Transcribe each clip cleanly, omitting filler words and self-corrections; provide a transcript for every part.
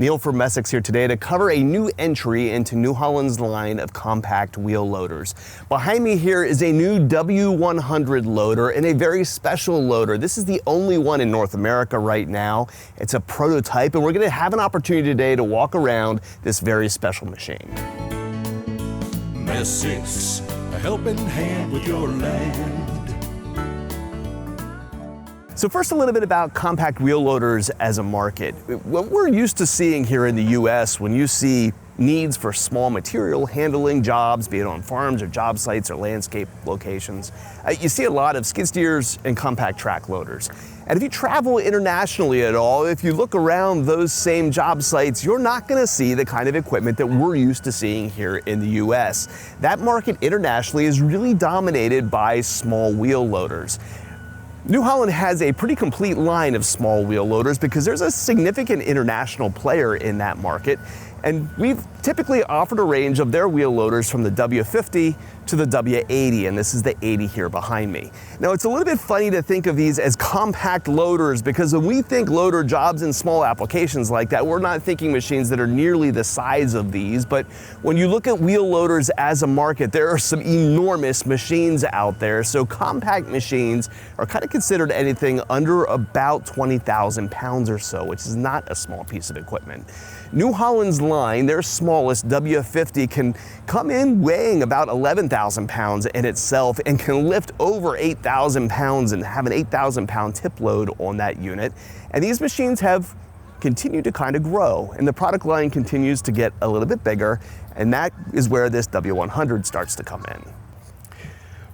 Neil from Essex here today to cover a new entry into New Holland's line of compact wheel loaders. Behind me here is a new W100 loader and a very special loader. This is the only one in North America right now. It's a prototype, and we're going to have an opportunity today to walk around this very special machine. Essex, a helping hand with your land. So first, a little bit about compact wheel loaders as a market. What we're used to seeing here in the US, when you see needs for small material handling jobs, be it on farms or job sites or landscape locations, you see a lot of skid steers and compact track loaders. And if you travel internationally at all, if you look around those same job sites, you're not going to see the kind of equipment that we're used to seeing here in the US. That market internationally is really dominated by small wheel loaders. New Holland has a pretty complete line of small wheel loaders because there's a significant international player in that market, and we've typically offered a range of their wheel loaders from the W50 to the W80, and this is the 80 here behind me. Now, it's a little bit funny to think of these as compact loaders because when we think loader jobs in small applications like that, we're not thinking machines that are nearly the size of these, but when you look at wheel loaders as a market, there are some enormous machines out there. So compact machines are kind of considered anything under about 20,000 pounds or so, which is not a small piece of equipment. New Holland's line, their smallest W50, can come in weighing about 11,000 pounds in itself and can lift over 8,000 pounds and have an 8,000 pound tip load on that unit. And these machines have continued to kind of grow, and the product line continues to get a little bit bigger, and that is where this W100 starts to come in.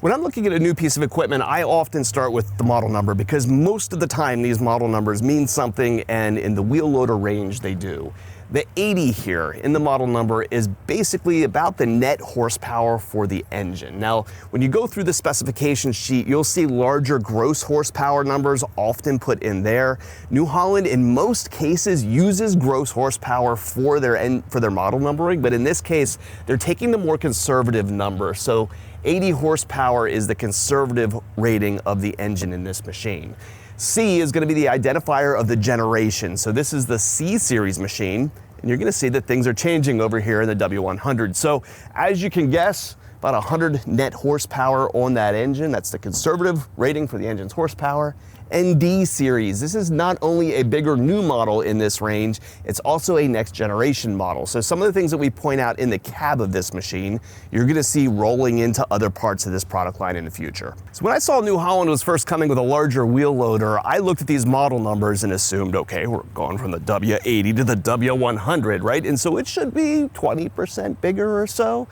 When I'm looking at a new piece of equipment, I often start with the model number because most of the time these model numbers mean something, and in the wheel loader range they do. The 80 here in the model number is basically about the net horsepower for the engine. Now, when you go through the specification sheet, you'll see larger gross horsepower numbers often put in there. New Holland, in most cases, uses gross horsepower for their model numbering, but in this case, they're taking the more conservative number. So 80 horsepower is the conservative rating of the engine in this machine. C is going to be the identifier of the generation. So this is the C series machine, and you're going to see that things are changing over here in the W100. So as you can guess, about 100 net horsepower on that engine. That's the conservative rating for the engine's horsepower. And D series, this is not only a bigger new model in this range, it's also a next generation model. So some of the things that we point out in the cab of this machine, you're gonna see rolling into other parts of this product line in the future. So when I saw New Holland was first coming with a larger wheel loader, I looked at these model numbers and assumed, okay, we're going from the W80 to the W100, right? And so it should be 20% bigger or so.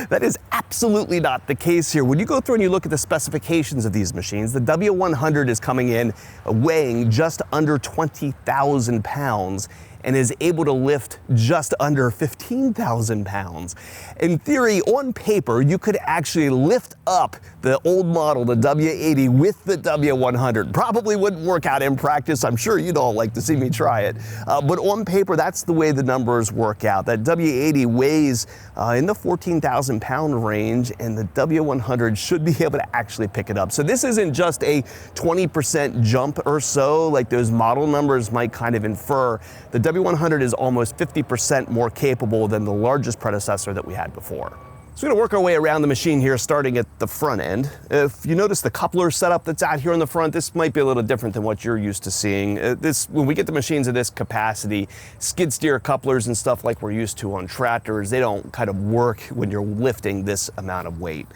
That is absolutely not the case here. When you go through and you look at the specifications of these machines, the W100 is coming in weighing just under 20,000 pounds and is able to lift just under 15,000 pounds. In theory, on paper, you could actually lift up the old model, the W80, with the W100. Probably wouldn't work out in practice. I'm sure you'd all like to see me try it. But on paper, that's the way the numbers work out. That W80 weighs in the 14,000 pound range, and the W100 should be able to actually pick it up. So this isn't just a 20% jump or so, like those model numbers might kind of infer. The W100 is almost 50% more capable than the largest predecessor that we had before. So we're going to work our way around the machine here, starting at the front end. If you notice the coupler setup that's out here on the front, this might be a little different than what you're used to seeing. When we get the machines of this capacity, skid steer couplers and stuff like we're used to on tractors, they don't kind of work when you're lifting this amount of weight.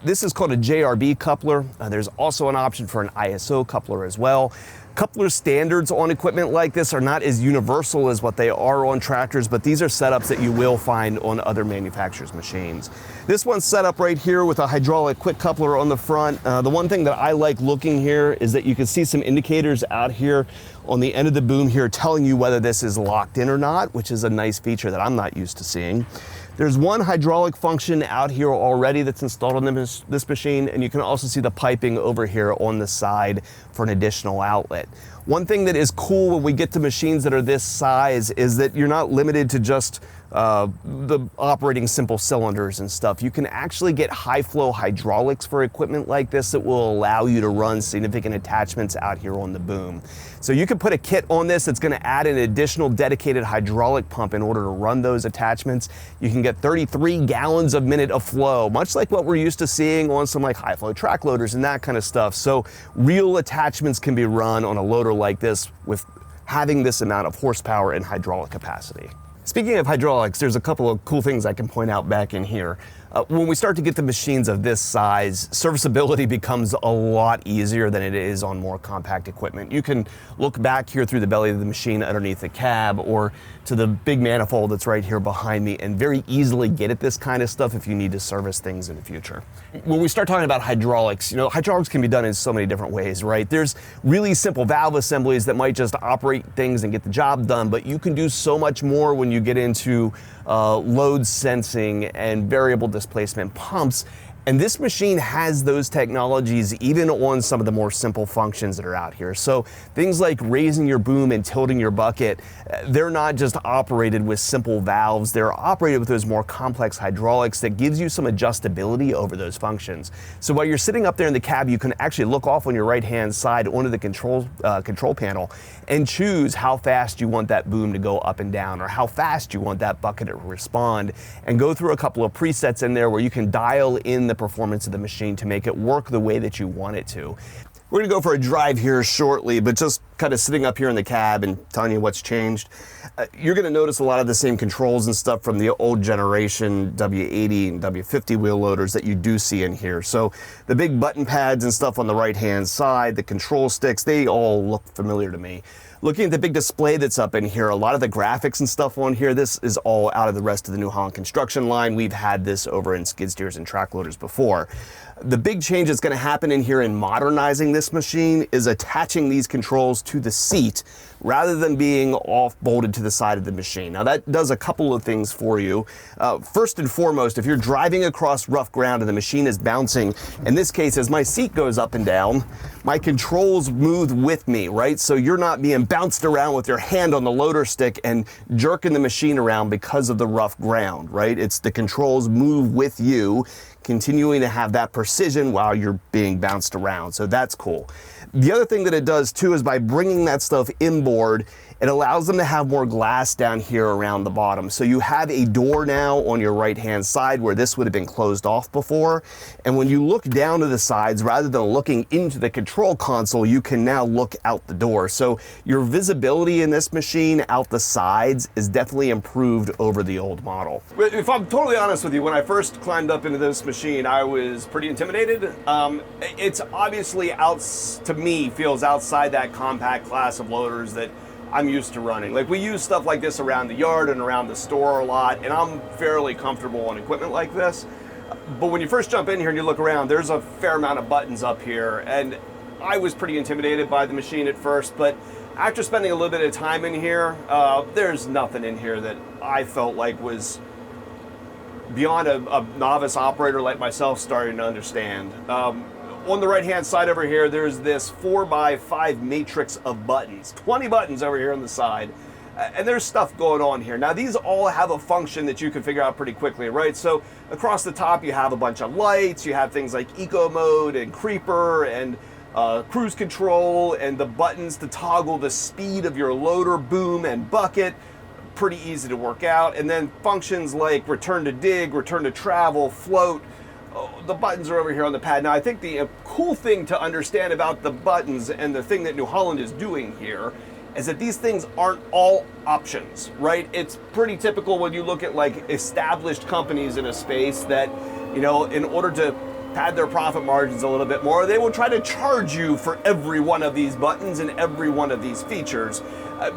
This is called a JRB coupler. There's also an option for an ISO coupler as well. Coupler standards on equipment like this are not as universal as what they are on tractors, but these are setups that you will find on other manufacturers' machines. This one's set up right here with a hydraulic quick coupler on the front. The one thing that I like looking here is that you can see some indicators out here on the end of the boom here telling you whether this is locked in or not, which is a nice feature that I'm not used to seeing. There's one hydraulic function out here already that's installed on this machine, and you can also see the piping over here on the side for an additional outlet. One thing that is cool when we get to machines that are this size is that you're not limited to just the operating simple cylinders and stuff. You can actually get high flow hydraulics for equipment like this that will allow you to run significant attachments out here on the boom. So you can put a kit on this that's going to add an additional dedicated hydraulic pump in order to run those attachments. You can get 33 gallons a minute of flow, much like what we're used to seeing on some like high flow track loaders and that kind of stuff. So real attachments can be run on a loader like this with having this amount of horsepower and hydraulic capacity. Speaking of hydraulics, there's a couple of cool things I can point out back in here. When we start to get the machines of this size, serviceability becomes a lot easier than it is on more compact equipment. You can look back here through the belly of the machine underneath the cab or to the big manifold that's right here behind me and very easily get at this kind of stuff if you need to service things in the future. When we start talking about hydraulics, hydraulics can be done in so many different ways, right? There's really simple valve assemblies that might just operate things and get the job done, but you can do so much more when you get into load sensing and variable displacement pumps. And this machine has those technologies even on some of the more simple functions that are out here. So things like raising your boom and tilting your bucket, they're not just operated with simple valves, they're operated with those more complex hydraulics that gives you some adjustability over those functions. So while you're sitting up there in the cab, you can actually look off on your right-hand side onto the control panel and choose how fast you want that boom to go up and down or how fast you want that bucket to respond, and go through a couple of presets in there where you can dial in the performance of the machine to make it work the way that you want it to. We're gonna go for a drive here shortly, but just kind of sitting up here in the cab and telling you what's changed. You're gonna notice a lot of the same controls and stuff from the old generation W80 and W50 wheel loaders that you do see in here. So the big button pads and stuff on the right-hand side, the control sticks, they all look familiar to me. Looking at the big display that's up in here, a lot of the graphics and stuff on here, this is all out of the rest of the New Holland construction line. We've had this over in skid steers and track loaders before. The big change that's going to happen in here in modernizing this machine is attaching these controls to the seat rather than being off bolted to the side of the machine. Now that does a couple of things for you. First and foremost, if you're driving across rough ground and the machine is bouncing, in this case, as my seat goes up and down, my controls move with me, right? So you're not being bounced around with your hand on the loader stick and jerking the machine around because of the rough ground, right? It's the controls move with you, continuing to have that precision while you're being bounced around. So that's cool. The other thing that it does too is by bringing that stuff inboard, it allows them to have more glass down here around the bottom. So you have a door now on your right-hand side where this would have been closed off before. And when you look down to the sides, rather than looking into the control console, you can now look out the door. So your visibility in this machine out the sides is definitely improved over the old model. If I'm totally honest with you, when I first climbed up into this machine, I was pretty intimidated. It's obviously to me, feels outside that compact class of loaders that I'm used to running. Like, we use stuff like this around the yard and around the store a lot, and I'm fairly comfortable on equipment like this. But when you first jump in here and you look around, there's a fair amount of buttons up here, and I was pretty intimidated by the machine at first, but after spending a little bit of time in here, there's nothing in here that I felt like was beyond a novice operator like myself starting to understand. On the right-hand side over here, there's this 4x5 matrix of buttons, 20 buttons over here on the side, and there's stuff going on here. Now, these all have a function that you can figure out pretty quickly, right? So across the top, you have a bunch of lights, you have things like eco mode and creeper and cruise control, and the buttons to toggle the speed of your loader, boom, and bucket. Pretty easy to work out. And then functions like return to dig, return to travel, float. The buttons are over here on the pad. Now, I think the cool thing to understand about the buttons and the thing that New Holland is doing here is that these things aren't all options, right? It's pretty typical when you look at like established companies in a space that, in order to pad their profit margins a little bit more, they will try to charge you for every one of these buttons and every one of these features.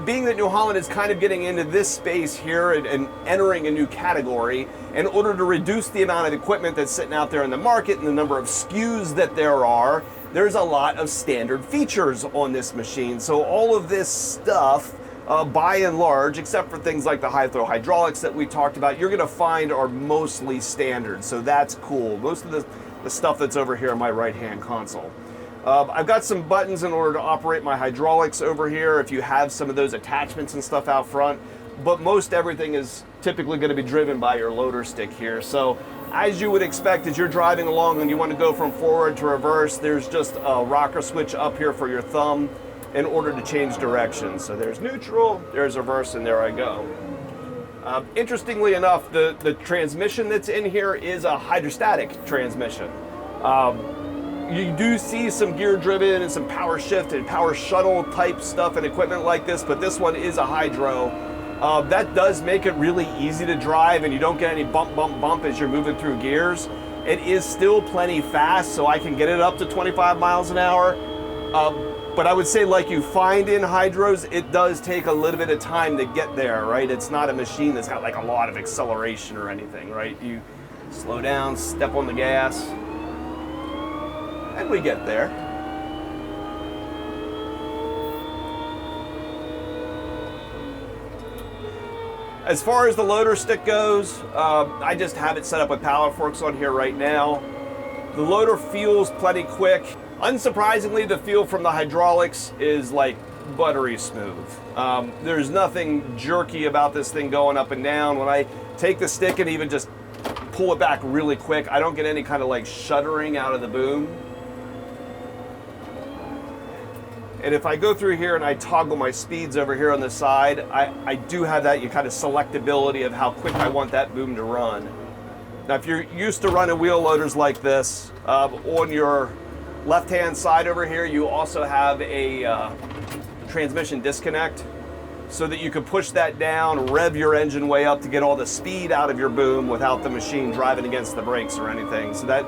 Being that New Holland is kind of getting into this space here and entering a new category, in order to reduce the amount of equipment that's sitting out there in the market and the number of SKUs that there are, there's a lot of standard features on this machine. So all of this stuff, by and large, except for things like the high flow hydraulics that we talked about, you're gonna find are mostly standard. So that's cool. Most of the stuff that's over here on my right-hand console. I've got some buttons in order to operate my hydraulics over here if you have some of those attachments and stuff out front, but most everything is typically going to be driven by your loader stick here. So as you would expect, as you're driving along and you want to go from forward to reverse, there's just a rocker switch up here for your thumb in order to change direction. So there's neutral, there's reverse, and there I go. Interestingly enough, the transmission that's in here is a hydrostatic transmission. You do see some gear driven and some power shift and power shuttle type stuff and equipment like this, but this one is a hydro. That does make it really easy to drive, and you don't get any bump as you're moving through gears. It is still plenty fast, so I can get it up to 25 miles an hour. But I would say, like you find in hydros, it does take a little bit of time to get there, right? It's not a machine that's got like a lot of acceleration or anything, right? You slow down, step on the gas, and we get there. As far as the loader stick goes, I just have it set up with pallet forks on here right now. The loader feels plenty quick. Unsurprisingly, the feel from the hydraulics is like buttery smooth. There's nothing jerky about this thing going up and down. When I take the stick and even just pull it back really quick, I don't get any kind of like shuddering out of the boom. And if I go through here and I toggle my speeds over here on the side, I do have that kind of selectability of how quick I want that boom to run. Now, if you're used to running wheel loaders like this, on your left-hand side over here, you also have a transmission disconnect so that you can push that down, rev your engine way up to get all the speed out of your boom without the machine driving against the brakes or anything. So that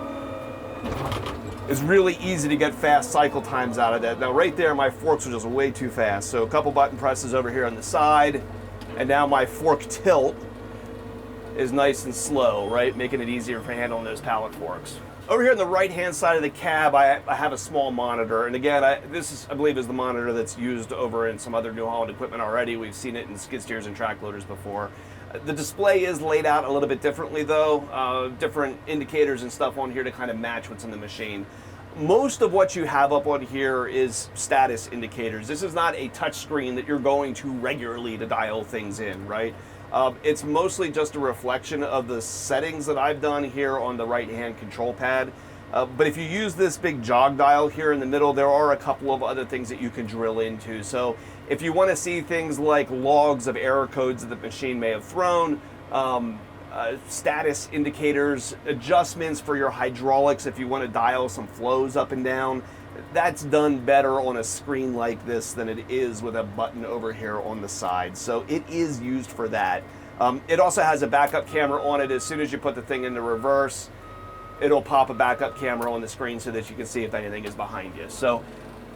is really easy to get fast cycle times out of that. Now right there, my forks are just way too fast. So a couple button presses over here on the side, and now my fork tilt is nice and slow, right? Making it easier for handling those pallet forks. Over here on the right-hand side of the cab, I have a small monitor. And again, this is, I believe, is the monitor that's used over in some other New Holland equipment already. We've seen it in skid steers and track loaders before. The display is laid out a little bit differently though. Different indicators and stuff on here to kind of match what's in the machine. Most of what you have up on here is status indicators. This is not a touch screen that you're going to regularly to dial things in, right? It's mostly just a reflection of the settings that I've done here on the right-hand control pad. But if you use this big jog dial here in the middle, there are a couple of other things that you can drill into. So if you want to see things like logs of error codes that the machine may have thrown, status indicators, adjustments for your hydraulics if you want to dial some flows up and down, that's done better on a screen like this than it is with a button over here on the side. So it is used for that. It also has a backup camera on it. As soon as you put the thing into reverse, it'll pop a backup camera on the screen so that you can see if anything is behind you. So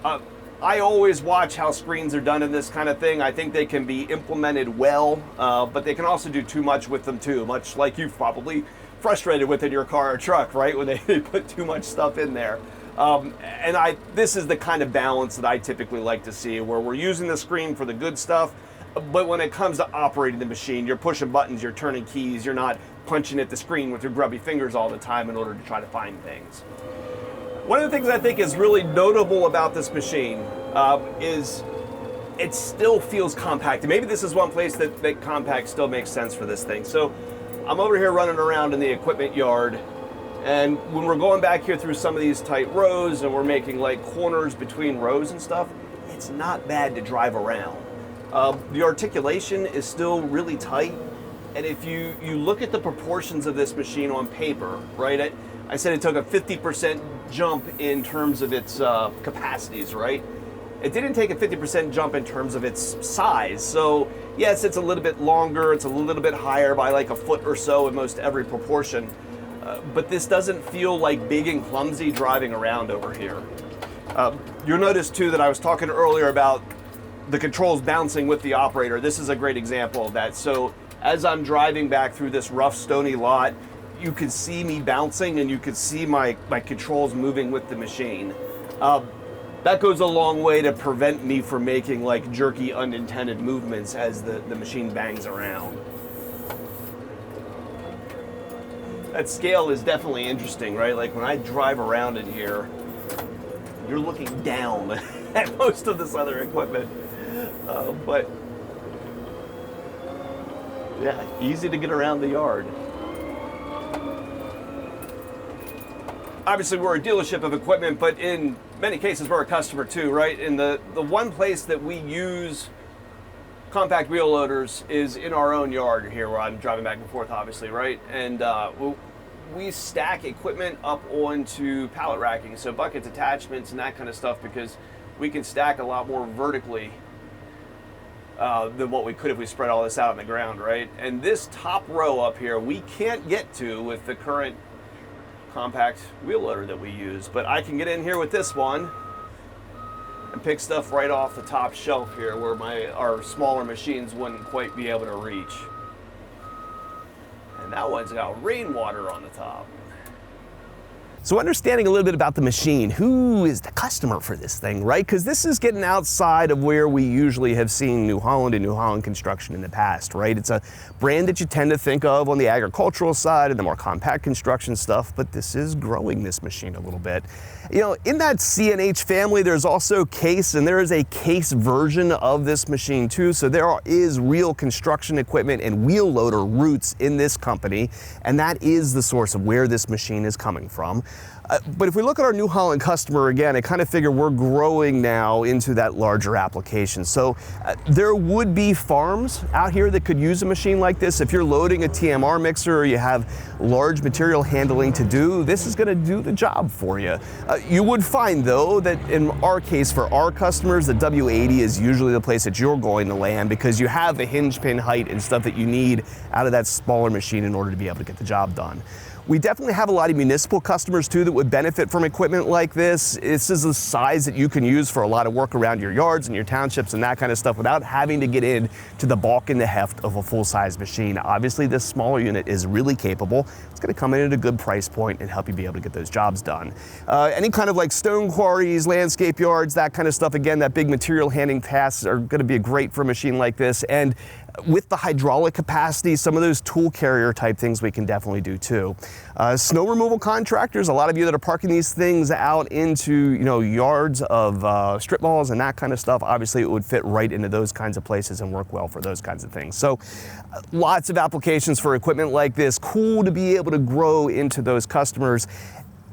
I always watch how screens are done in this kind of thing. I think they can be implemented well, but they can also do too much with them too, much like you've probably frustrated with in your car or truck, right? When they put too much stuff in there. This is the kind of balance that I typically like to see, where we're using the screen for the good stuff, but when it comes to operating the machine, you're pushing buttons, you're turning keys, you're not punching at the screen with your grubby fingers all the time in order to try to find things. One of the things I think is really notable about this machine is it still feels compact. And maybe this is one place that compact still makes sense for this thing. So I'm over here running around in the equipment yard, and when we're going back here through some of these tight rows and we're making like corners between rows and stuff, it's not bad to drive around. The articulation is still really tight. And if you look at the proportions of this machine on paper, right? I said it took a 50% jump in terms of its capacities, right? It didn't take a 50% jump in terms of its size. So yes, it's a little bit longer, it's a little bit higher by like a foot or so in most every proportion. But this doesn't feel like big and clumsy driving around over here. You'll notice too that I was talking earlier about the controls bouncing with the operator. This is a great example of that. So as I'm driving back through this rough stony lot, you can see me bouncing and you can see my controls moving with the machine. That goes a long way to prevent me from making like jerky unintended movements as the machine bangs around. That scale is definitely interesting, right? Like when I drive around in here, you're looking down at most of this other equipment. But Yeah, easy to get around the yard. Obviously, we're a dealership of equipment, but in many cases, we're a customer too, right? And the one place that we use compact wheel loaders is in our own yard here, where I'm driving back and forth, obviously, right? And we stack equipment up onto pallet racking, so buckets, attachments, and that kind of stuff, because we can stack a lot more vertically than what we could if we spread all this out on the ground, right? And this top row up here, we can't get to with the current compact wheel loader that we use, but I can get in here with this one and pick stuff right off the top shelf here where our smaller machines wouldn't quite be able to reach. And that one's got rainwater on the top. So understanding a little bit about the machine, who is the customer for this thing, right? Because this is getting outside of where we usually have seen New Holland and New Holland construction in the past, right? It's a brand that you tend to think of on the agricultural side and the more compact construction stuff, but this is growing this machine a little bit. You know, in that C&H family, there's also Case, and there is a Case version of this machine too. So there is real construction equipment and wheel loader roots in this company, and that is the source of where this machine is coming from. But if we look at our New Holland customer again, I kind of figure we're growing now into that larger application. So there would be farms out here that could use a machine like this. If you're loading a TMR mixer or you have large material handling to do, this is going to do the job for you. You would find, though, that in our case, for our customers, the W80 is usually the place that you're going to land, because you have the hinge pin height and stuff that you need out of that smaller machine in order to be able to get the job done. We definitely have a lot of municipal customers too that would benefit from equipment like this. This is a size that you can use for a lot of work around your yards and your townships and that kind of stuff without having to get in to the bulk and the heft of a full-size machine. Obviously, this smaller unit is really capable. It's going to come in at a good price point and help you be able to get those jobs done. Any kind of like stone quarries, landscape yards, that kind of stuff, again, that big material handling tasks are going to be great for a machine like this. And with the hydraulic capacity, some of those tool carrier type things we can definitely do too. Snow removal contractors, a lot of you that are parking these things out into yards of strip malls and that kind of stuff, obviously it would fit right into those kinds of places and work well for those kinds of things. So lots of applications for equipment like this. Cool to be able to grow into those customers.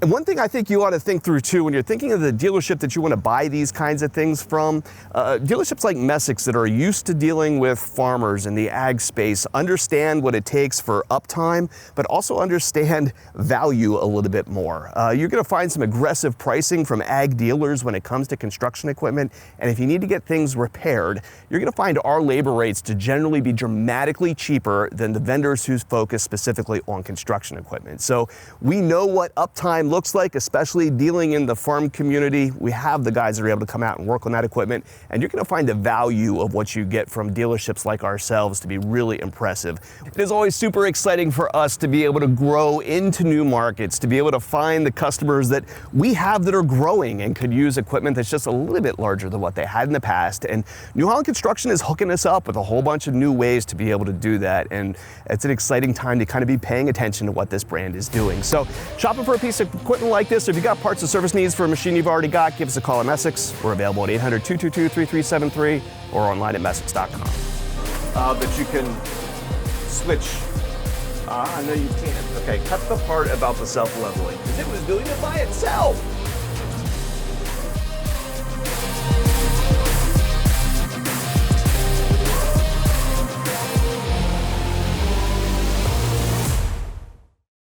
And one thing I think you ought to think through too, when you're thinking of the dealership that you want to buy these kinds of things from, dealerships like Messick's that are used to dealing with farmers in the ag space understand what it takes for uptime, but also understand value a little bit more. You're going to find some aggressive pricing from ag dealers when it comes to construction equipment, and if you need to get things repaired, you're going to find our labor rates to generally be dramatically cheaper than the vendors who focus specifically on construction equipment. So we know what uptime looks like, especially dealing in the farm community. We have the guys that are able to come out and work on that equipment, and you're going to find the value of what you get from dealerships like ourselves to be really impressive. It is always super exciting for us to be able to grow into new markets, to be able to find the customers that we have that are growing and could use equipment that's just a little bit larger than what they had in the past. And New Holland Construction is hooking us up with a whole bunch of new ways to be able to do that, and it's an exciting time to kind of be paying attention to what this brand is doing. So shopping for a piece of equipment like this, or if you've got parts and service needs for a machine you've already got, give us a call at Messick's. We're available at 800-222-3373 or online at messicks.com. That you can switch. No, you can't. Okay, cut the part about the self-leveling, because it was doing it by itself.